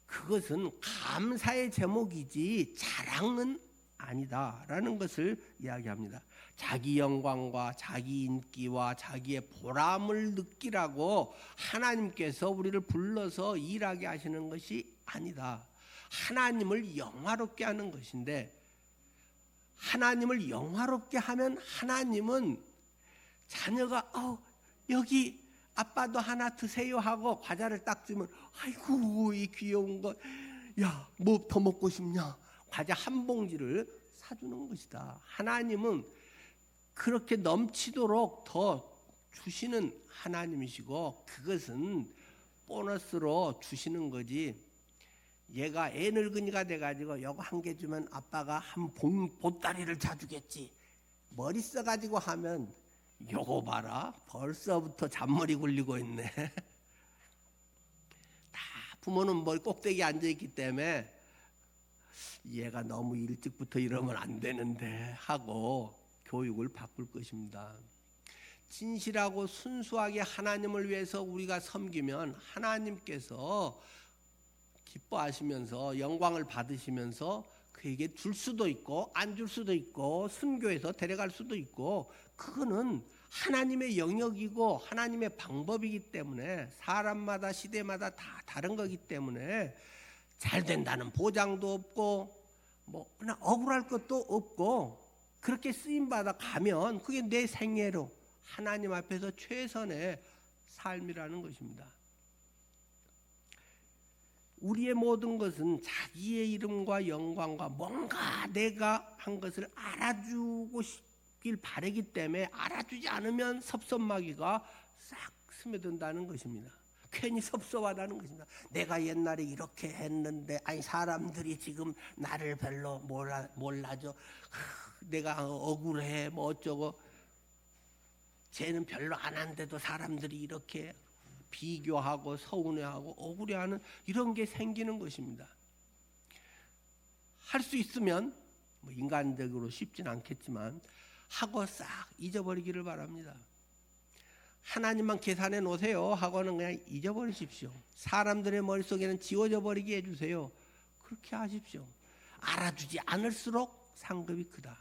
그것은 감사의 제목이지 자랑은 아니다라는 것을 이야기합니다. 자기 영광과 자기 인기와 자기의 보람을 느끼라고 하나님께서 우리를 불러서 일하게 하시는 것이 아니다. 하나님을 영화롭게 하는 것인데, 하나님을 영화롭게 하면 하나님은 자녀가 여기 아빠도 하나 드세요 하고 과자를 딱 주면 아이고 이 귀여운 거, 야 뭐 더 먹고 싶냐, 과자 한 봉지를 사주는 것이다. 하나님은 그렇게 넘치도록 더 주시는 하나님이시고, 그것은 보너스로 주시는 거지, 얘가 애 늙은이가 돼가지고 요거 한 개 주면 아빠가 한 보따리를 사주겠지, 머리 써가지고 하면 요거 봐라 벌써부터 잔머리 굴리고 있네. 다 부모는 머리 꼭대기에 앉아있기 때문에 얘가 너무 일찍부터 이러면 안 되는데 하고 교육을 바꿀 것입니다. 진실하고 순수하게 하나님을 위해서 우리가 섬기면 하나님께서 기뻐하시면서 영광을 받으시면서 그에게 줄 수도 있고 안 줄 수도 있고 순교해서 데려갈 수도 있고, 그거는 하나님의 영역이고 하나님의 방법이기 때문에 사람마다 시대마다 다 다른 거기 때문에 잘 된다는 보장도 없고 뭐 그냥 억울할 것도 없고, 그렇게 쓰임받아 가면 그게 내 생애로 하나님 앞에서 최선의 삶이라는 것입니다. 우리의 모든 것은 자기의 이름과 영광과 뭔가 내가 한 것을 알아주고 싶길 바라기 때문에 알아주지 않으면 섭섭마귀가 싹 스며든다는 것입니다. 괜히 섭섭하다는 것입니다. 내가 옛날에 이렇게 했는데 아니 사람들이 지금 나를 별로 몰라줘. 내가 억울해 뭐 어쩌고. 쟤는 별로 안 한데도 사람들이 이렇게 비교하고 서운해하고 억울해하는 이런 게 생기는 것입니다. 할 수 있으면 뭐 인간적으로 쉽진 않겠지만 하고 싹 잊어버리기를 바랍니다. 하나님만 계산해 놓으세요 하고는 그냥 잊어버리십시오. 사람들의 머릿속에는 지워져 버리게 해주세요. 그렇게 하십시오. 알아주지 않을수록 상급이 크다.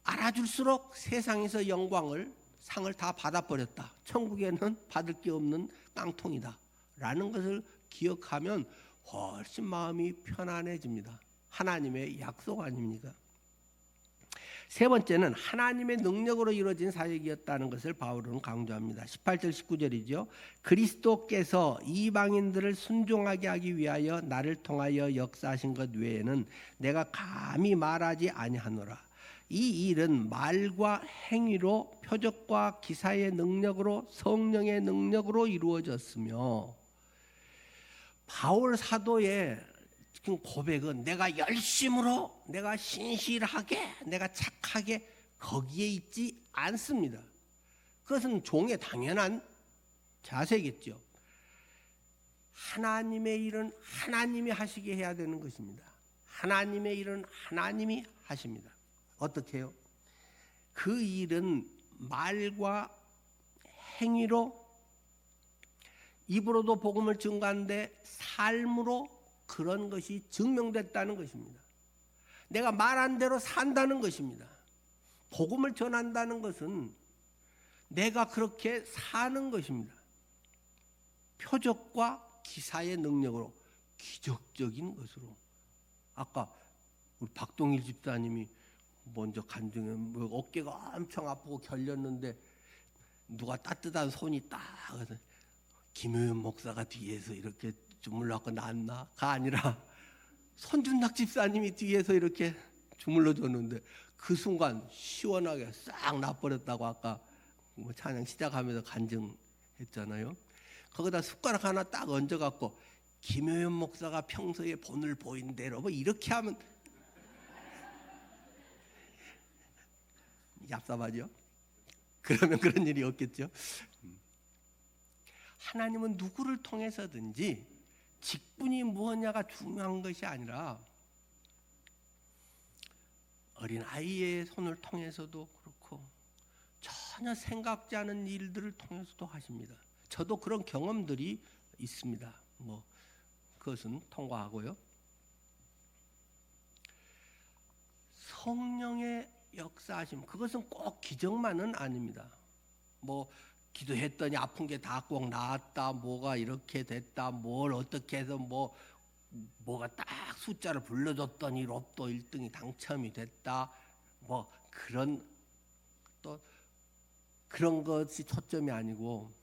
알아줄수록 세상에서 영광을 상을 다 받아버렸다. 천국에는 받을 게 없는 깡통이다 라는 것을 기억하면 훨씬 마음이 편안해집니다. 하나님의 약속 아닙니까? 세 번째는 하나님의 능력으로 이루어진 사역이었다는 것을 바울은 강조합니다. 18절 19절이죠. 그리스도께서 이방인들을 순종하게 하기 위하여 나를 통하여 역사하신 것 외에는 내가 감히 말하지 아니하노라. 이 일은 말과 행위로 표적과 기사의 능력으로 성령의 능력으로 이루어졌으며, 바울 사도의 지금 고백은 내가 열심으로 내가 신실하게 내가 착하게 거기에 있지 않습니다. 그것은 종의 당연한 자세겠죠. 하나님의 일은 하나님이 하시게 해야 되는 것입니다. 하나님의 일은 하나님이 하십니다. 어떻게 해요? 그 일은 말과 행위로, 입으로도 복음을 증거하는데 삶으로 그런 것이 증명됐다는 것입니다. 내가 말한 대로 산다는 것입니다. 복음을 전한다는 것은 내가 그렇게 사는 것입니다. 표적과 기사의 능력으로, 기적적인 것으로. 아까 우리 박동일 집사님이 먼저 간증해 어깨가 엄청 아프고 결렸는데 누가 따뜻한 손이 딱 김효연 목사가 뒤에서 이렇게 주물러갖고 낫나가 아니라 손준락 집사님이 뒤에서 이렇게 주물러 줬는데 그 순간 시원하게 싹 나버렸다고 아까 뭐 찬양 시작하면서 간증했잖아요. 거기다 숟가락 하나 딱 얹어갖고 김효연 목사가 평소에 본을 보인 대로 뭐 이렇게 하면 얍삽하죠. 그러면 그런 일이 없겠죠. 하나님은 누구를 통해서든지 직분이 무엇냐가 중요한 것이 아니라 어린아이의 손을 통해서도 그렇고 전혀 생각지 않은 일들을 통해서도 하십니다. 저도 그런 경험들이 있습니다. 뭐 그것은 통과하고요. 성령의 역사하심, 그것은 꼭 기적만은 아닙니다. 뭐 기도했더니 아픈 게 다 꼭 나았다, 뭐가 이렇게 됐다, 뭘 어떻게 해서 뭐가 딱 숫자를 불러줬더니 로또 1등이 당첨이 됐다, 뭐 그런 것이 초점이 아니고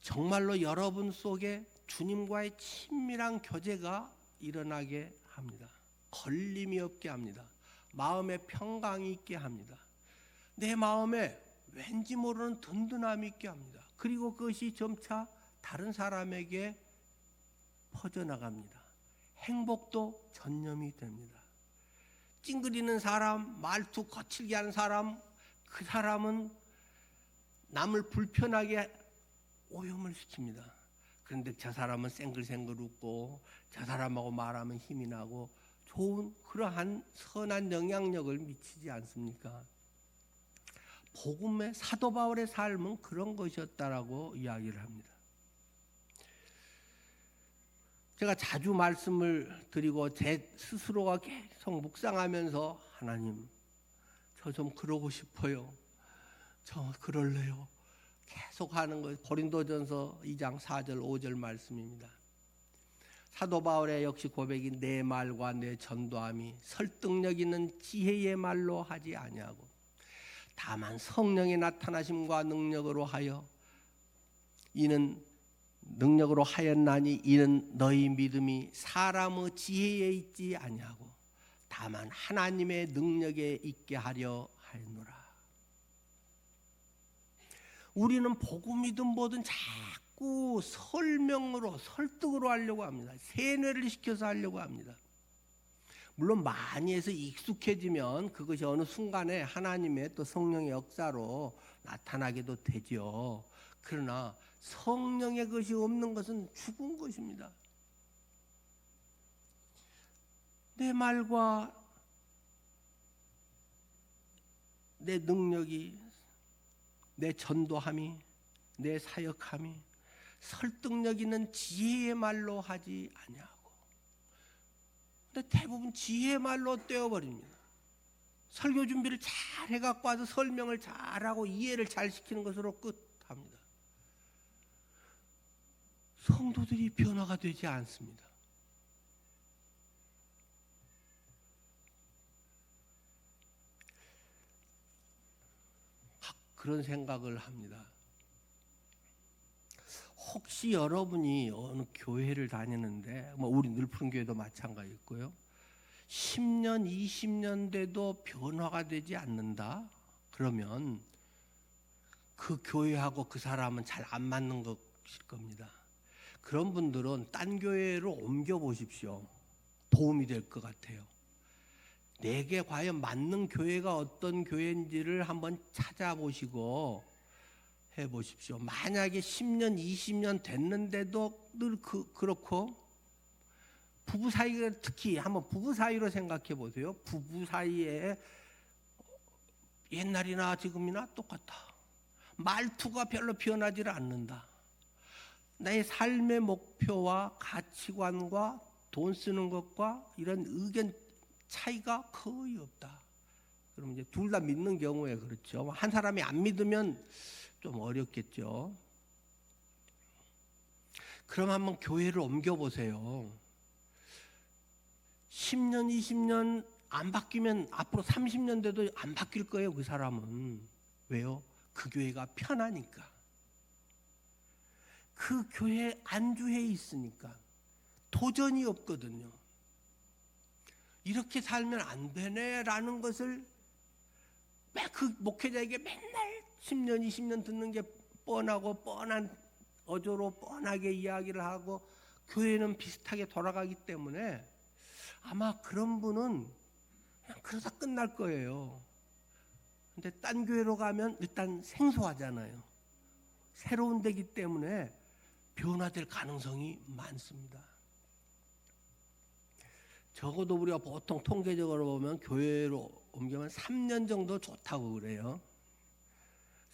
정말로 여러분 속에 주님과의 친밀한 교제가 일어나게 합니다. 걸림이 없게 합니다. 마음에 평강이 있게 합니다. 내 마음에 왠지 모르는 든든함이 있게 합니다. 그리고 그것이 점차 다른 사람에게 퍼져나갑니다. 행복도 전염이 됩니다. 찡그리는 사람, 말투 거칠게 하는 사람, 그 사람은 남을 불편하게 오염을 시킵니다. 그런데 저 사람은 생글생글 웃고 저 사람하고 말하면 힘이 나고 좋은 그러한 선한 영향력을 미치지 않습니까? 복음의 사도 바울의 삶은 그런 것이었다라고 이야기를 합니다. 제가 자주 말씀을 드리고 제 스스로가 계속 묵상하면서 하나님, 저 좀 그러고 싶어요. 저 그럴래요. 계속 하는 것, 고린도전서 2장 4절 5절 말씀입니다. 사도 바울의 역시 고백이 내 말과 내 전도함이 설득력 있는 지혜의 말로 하지 아니하고 다만 성령의 나타나심과 능력으로 하여 이는 능력으로 하였나니 이는 너희 믿음이 사람의 지혜에 있지 아니하고 다만 하나님의 능력에 있게 하려 하였노라. 우리는 복음이든 뭐든 자꾸 설명으로 설득으로 하려고 합니다. 세뇌를 시켜서 하려고 합니다. 물론 많이 해서 익숙해지면 그것이 어느 순간에 하나님의 또 성령의 역사로 나타나기도 되죠. 그러나 성령의 것이 없는 것은 죽은 것입니다. 내 말과 내 능력이, 내 전도함이, 내 사역함이 설득력 있는 지혜의 말로 하지 아니하고, 근데 대부분 지혜의 말로 떼어버립니다. 설교 준비를 잘 해갖고 와서 설명을 잘하고 이해를 잘 시키는 것으로 끝합니다. 성도들이 변화가 되지 않습니다. 그런 생각을 합니다. 혹시 여러분이 어느 교회를 다니는데, 우리 늘푸른교회도 마찬가지고요, 10년, 20년 돼도 변화가 되지 않는다? 그러면 그 교회하고 그 사람은 잘 안 맞는 것일 겁니다. 그런 분들은 딴 교회로 옮겨 보십시오. 도움이 될 것 같아요. 내게 과연 맞는 교회가 어떤 교회인지를 한번 찾아보시고 해보십시오. 만약에 10년, 20년 됐는데도 늘 그렇고, 부부 사이가 특히 한번 부부 사이로 생각해 보세요. 부부 사이에 옛날이나 지금이나 똑같아. 말투가 별로 변하지를 않는다. 나의 삶의 목표와 가치관과 돈 쓰는 것과 이런 의견 차이가 거의 없다. 그럼 이제 둘 다 믿는 경우에 그렇죠. 한 사람이 안 믿으면 좀 어렵겠죠. 그럼 한번 교회를 옮겨보세요. 10년, 20년 안 바뀌면 앞으로 30년 돼도 안 바뀔 거예요, 그 사람은. 왜요? 그 교회가 편하니까. 그 교회 안주해 있으니까. 도전이 없거든요. 이렇게 살면 안 되네라는 것을 그 목회자에게 맨날 10년, 20년 듣는 게 뻔하고 뻔한 어조로 뻔하게 이야기를 하고 교회는 비슷하게 돌아가기 때문에 아마 그런 분은 그냥 그러다 끝날 거예요. 근데 딴 교회로 가면 일단 생소하잖아요. 새로운 데기 때문에 변화될 가능성이 많습니다. 적어도 우리가 보통 통계적으로 보면 교회로 옮기면 3년 정도 좋다고 그래요.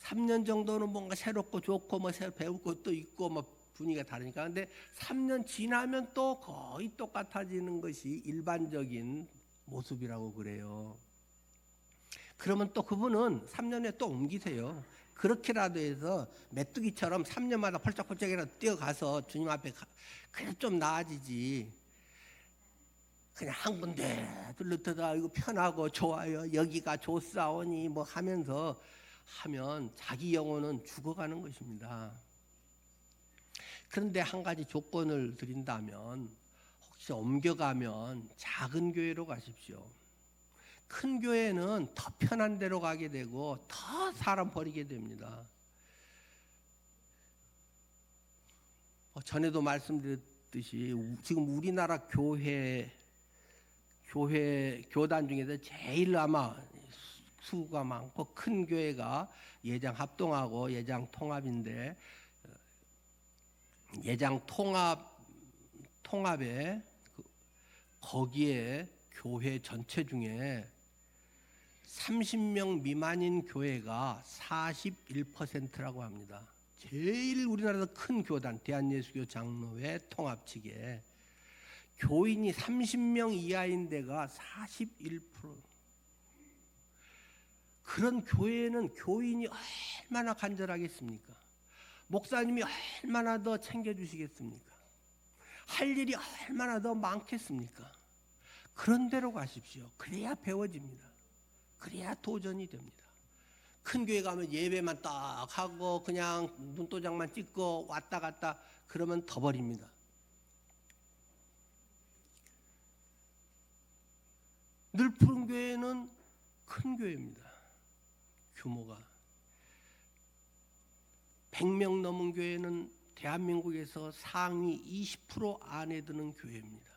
3년 정도는 뭔가 새롭고 좋고 배울 것도 있고 분위기가 다르니까. 근데 3년 지나면 또 거의 똑같아지는 것이 일반적인 모습이라고 그래요. 그러면 또 그분은 3년에 또 옮기세요. 그렇게라도 해서 메뚜기처럼 3년마다 펄쩍펄쩍이라도 뛰어가서 주님 앞에 그래 좀 나아지지. 그냥 한 군데 들렀다가 이거 편하고 좋아요, 여기가 좋사오니 하면서 하면 자기 영혼은 죽어가는 것입니다. 그런데 한 가지 조건을 드린다면, 혹시 옮겨가면 작은 교회로 가십시오. 큰 교회는 더 편한 데로 가게 되고 더 사람 버리게 됩니다. 전에도 말씀드렸듯이 지금 우리나라 교단 중에서 제일 아마 수가 많고 큰 교회가 예장 합동하고 예장 통합인데, 예장 통합에 거기에 교회 전체 중에 30명 미만인 교회가 41%라고 합니다. 제일 우리나라에서 큰 교단 대한예수교 장로회 통합 측에 교인이 30명 이하인 데가 41%. 그런 교회는 교인이 얼마나 간절하겠습니까? 목사님이 얼마나 더 챙겨주시겠습니까? 할 일이 얼마나 더 많겠습니까? 그런 데로 가십시오. 그래야 배워집니다. 그래야 도전이 됩니다. 큰 교회 가면 예배만 딱 하고 그냥 눈도장만 찍고 왔다 갔다 그러면 더 버립니다. 늘푸른 교회는 큰 교회입니다. 규모가 100명 넘은 교회는 대한민국에서 상위 20% 안에 드는 교회입니다.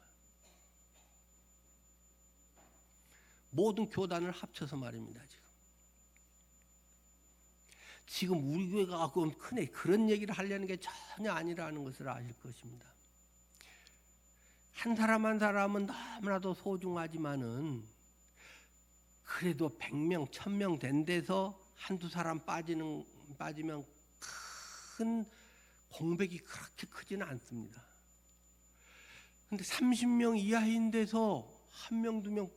모든 교단을 합쳐서 말입니다. 지금 우리 교회가 크네 그런 얘기를 하려는 게 전혀 아니라는 것을 아실 것입니다. 한 사람 한 사람은 너무나도 소중하지만은 그래도 100명, 1000명 된 데서 한두 사람 빠지면 큰 공백이 그렇게 크지는 않습니다. 근데 30명 이하인 데서 한 명, 두 명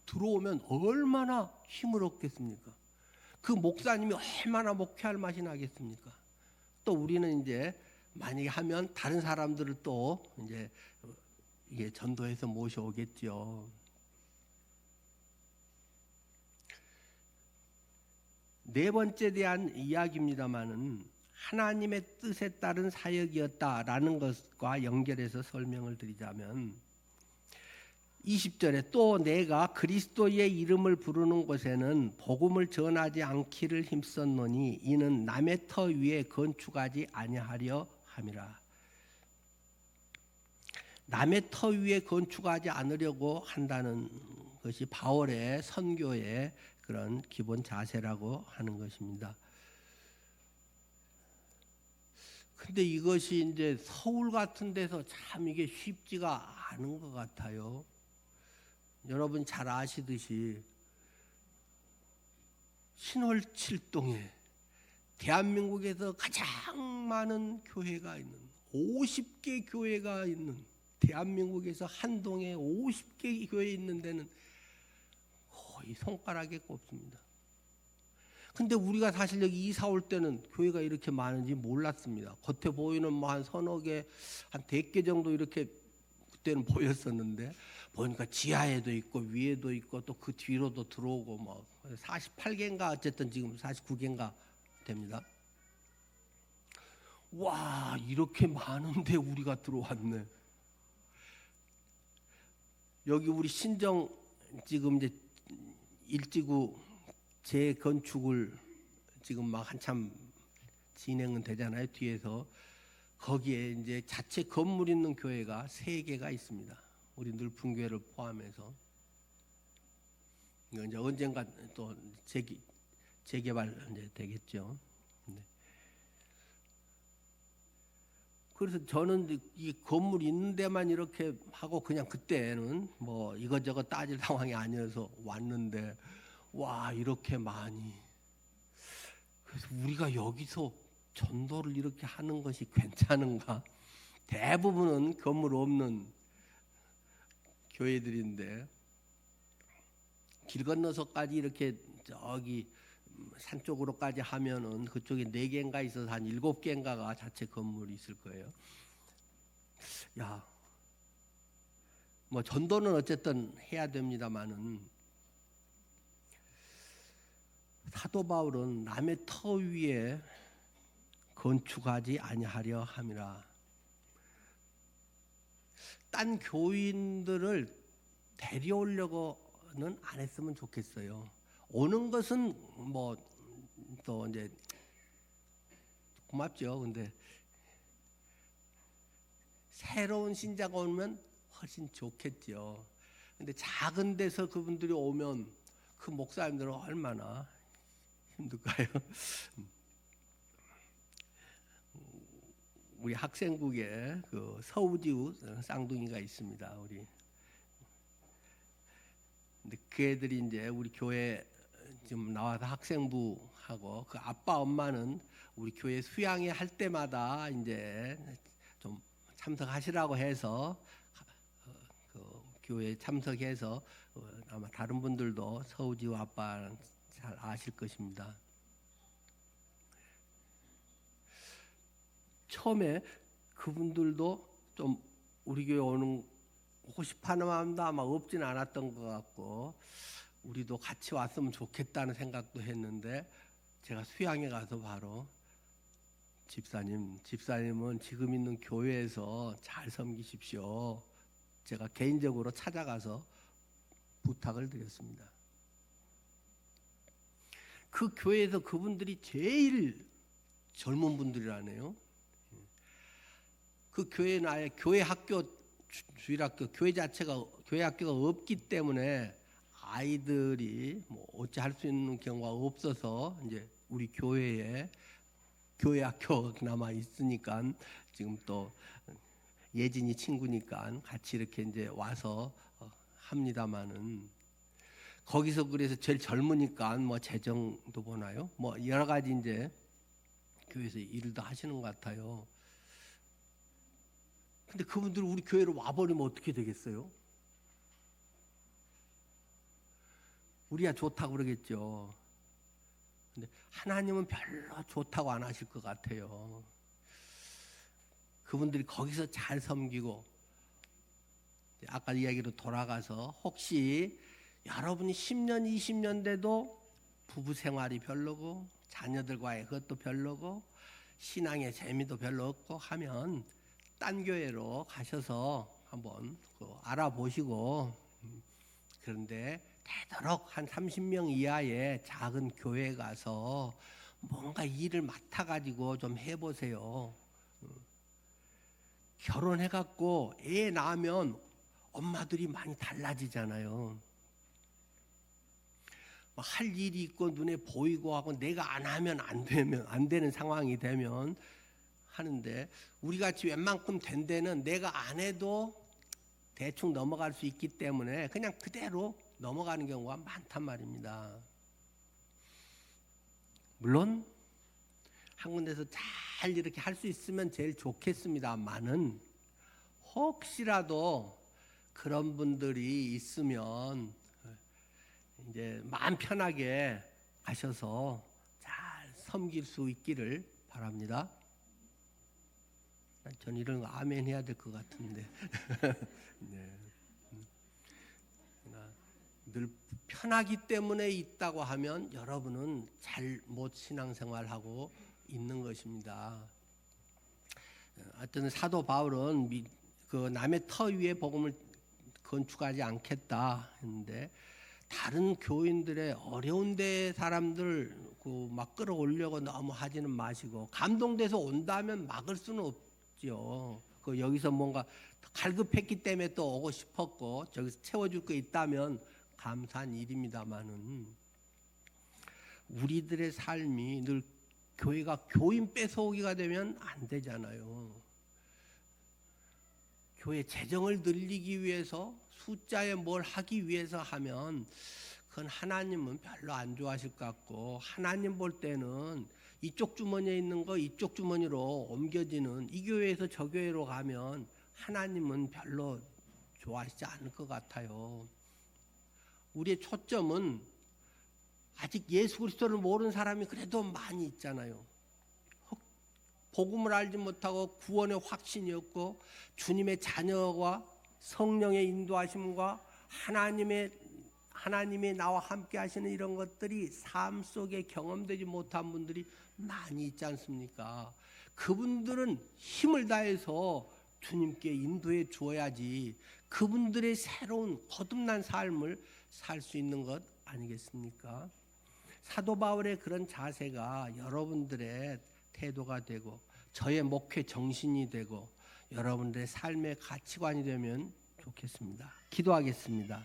들어오면 얼마나 힘을 얻겠습니까? 그 목사님이 얼마나 목회할 맛이 나겠습니까? 또 우리는 이제 만약에 하면 다른 사람들을 또 이제 이게 전도해서 모셔오겠죠. 네 번째 대한 이야기입니다마는 하나님의 뜻에 따른 사역이었다라는 것과 연결해서 설명을 드리자면 20절에 또 내가 그리스도의 이름을 부르는 곳에는 복음을 전하지 않기를 힘썼노니 이는 남의 터 위에 건축하지 아니하려 함이라. 남의 터 위에 건축하지 않으려고 한다는 것이 바울의 선교의 그런 기본 자세라고 하는 것입니다. 근데 이것이 이제 서울 같은 데서 참 이게 쉽지가 않은 것 같아요. 여러분 잘 아시듯이 신월칠동에 대한민국에서 가장 많은 교회가 있는 50개 교회가 있는 대한민국에서 한 동에 50개 교회 있는 데는 거의 손가락에 꼽습니다. 근데 우리가 사실 여기 이사 올 때는 교회가 이렇게 많은지 몰랐습니다. 겉에 보이는 뭐 한 서너 개, 한 100개 정도 이렇게 그때는 보였었는데 보니까 지하에도 있고 위에도 있고 또 그 뒤로도 들어오고 뭐 48개인가 어쨌든 지금 49개인가 됩니다. 와, 이렇게 많은데 우리가 들어왔네. 여기 우리 신정 지금 이제 일지구 재건축을 지금 막 한참 진행은 되잖아요. 뒤에서 거기에 이제 자체 건물 있는 교회가 3개가 있습니다. 우리 늘픈 교회를 포함해서 이거 이제 언젠가 또 재개발 이제 되겠죠. 네. 그래서 저는 이 건물 있는 데만 이렇게 하고 그냥 그때는 뭐 이것저것 따질 상황이 아니어서 왔는데 와, 이렇게 많이. 그래서 우리가 여기서 전도를 이렇게 하는 것이 괜찮은가? 대부분은 건물 없는 교회들인데 길 건너서까지 이렇게 저기 산 쪽으로까지 하면은 그쪽에 4개인가 있어서 한 7개인가가 자체 건물이 있을 거예요. 야, 뭐 전도는 어쨌든 해야 됩니다만은 사도 바울은 남의 터 위에 건축하지 아니하려 함이라. 딴 교인들을 데려오려고는 안 했으면 좋겠어요. 오는 것은 뭐 또 이제 고맙죠. 근데 새로운 신자가 오면 훨씬 좋겠죠. 근데 작은 데서 그분들이 오면 그 목사님들은 얼마나 힘들까요? 우리 학생국에 그 서우지우 쌍둥이가 있습니다. 우리 근데 그 애들이 이제 우리 교회 지금 나와서 학생부하고 그 아빠 엄마는 우리 교회 수양회 할 때마다 이제 좀 참석하시라고 해서 그 교회 참석해서 아마 다른 분들도 서우지우 아빠는 잘 아실 것입니다. 처음에 그분들도 좀 우리 교회 오고 싶어하는 마음도 아마 없지는 않았던 것 같고 우리도 같이 왔으면 좋겠다는 생각도 했는데 제가 수양에 가서 바로 집사님은 지금 있는 교회에서 잘 섬기십시오. 제가 개인적으로 찾아가서 부탁을 드렸습니다. 그 교회에서 그분들이 제일 젊은 분들이라네요. 그 교회는 아예 교회 학교, 주일학교, 교회 학교가 없기 때문에 아이들이 뭐 어찌 할 수 있는 경우가 없어서 이제 우리 교회에 교회 학교 그나마 있으니까 지금 또 예진이 친구니까 같이 이렇게 이제 와서 합니다마는 거기서 그래서 제일 젊으니까 뭐 재정도 보나요? 뭐 여러 가지 이제 교회에서 일도 하시는 것 같아요. 근데 그분들 우리 교회로 와버리면 어떻게 되겠어요? 우리야 좋다고 그러겠죠. 근데 하나님은 별로 좋다고 안 하실 것 같아요. 그분들이 거기서 잘 섬기고 아까 이야기로 돌아가서 혹시 여러분이 10년, 20년 돼도 부부 생활이 별로고 자녀들과의 그것도 별로고 신앙의 재미도 별로 없고 하면 딴 교회로 가셔서 한번 알아보시고 그런데 되도록 한 30명 이하의 작은 교회에 가서 뭔가 일을 맡아가지고 좀 해보세요. 결혼해갖고 애 낳으면 엄마들이 많이 달라지잖아요. 할 일이 있고 눈에 보이고 하고 내가 안 하면 안 되는 상황이 되면 하는데 우리 같이 웬만큼 된 데는 내가 안 해도 대충 넘어갈 수 있기 때문에 그냥 그대로 넘어가는 경우가 많단 말입니다. 물론 한 군데서 잘 이렇게 할 수 있으면 제일 좋겠습니다만은 혹시라도 그런 분들이 있으면 이제 마음 편하게 가셔서 잘 섬길 수 있기를 바랍니다. 전 이런 거 아멘 해야 될 것 같은데 네. 늘 편하기 때문에 있다고 하면 여러분은 잘못 신앙생활하고 있는 것입니다. 하여튼 사도 바울은 그 남의 터 위에 복음을 건축하지 않겠다 했는데 다른 교인들의 어려운 데 사람들 막 끌어올려고 너무 하지는 마시고 감동돼서 온다면 막을 수는 없죠. 여기서 뭔가 갈급했기 때문에 또 오고 싶었고 저기서 채워줄 거 있다면 감사한 일입니다만은 우리들의 삶이 늘 교회가 교인 뺏어오기가 되면 안 되잖아요. 교회 재정을 늘리기 위해서 숫자에 뭘 하기 위해서 하면 그건 하나님은 별로 안 좋아하실 것 같고 하나님 볼 때는 이쪽 주머니에 있는 거 이쪽 주머니로 옮겨지는 이 교회에서 저 교회로 가면 하나님은 별로 좋아하시지 않을 것 같아요. 우리의 초점은 아직 예수 그리스도를 모르는 사람이 그래도 많이 있잖아요. 복음을 알지 못하고 구원의 확신이 없고 주님의 자녀와 성령의 인도하심과 하나님이 나와 함께 하시는 이런 것들이 삶 속에 경험되지 못한 분들이 많이 있지 않습니까? 그분들은 힘을 다해서 주님께 인도해 주어야지 그분들의 새로운 거듭난 삶을 살 수 있는 것 아니겠습니까? 사도 바울의 그런 자세가 여러분들의 태도가 되고 저의 목회 정신이 되고 여러분들의 삶의 가치관이 되면 좋겠습니다. 기도하겠습니다.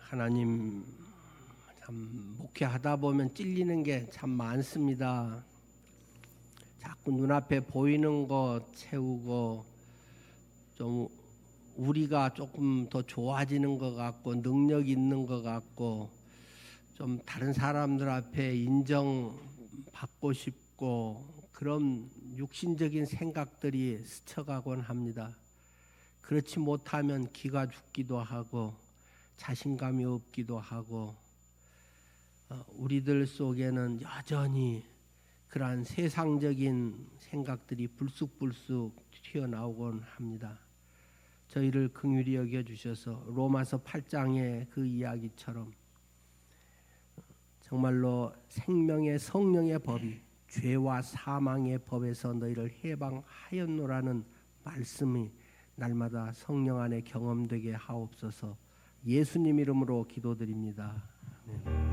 하나님, 참 목회하다 보면 찔리는 게 참 많습니다. 자꾸 눈앞에 보이는 거 채우고 좀 우리가 조금 더 좋아지는 것 같고 능력 있는 것 같고 좀 다른 사람들 앞에 인정받고 싶고 그런 육신적인 생각들이 스쳐가곤 합니다. 그렇지 못하면 기가 죽기도 하고 자신감이 없기도 하고 우리들 속에는 여전히 그러한 세상적인 생각들이 불쑥불쑥 튀어나오곤 합니다. 저희를 긍휼히 여겨주셔서 로마서 8장의 그 이야기처럼 정말로 생명의 성령의 법이 죄와 사망의 법에서 너희를 해방하였노라는 말씀이 날마다 성령 안에 경험되게 하옵소서. 예수님 이름으로 기도드립니다. 아멘.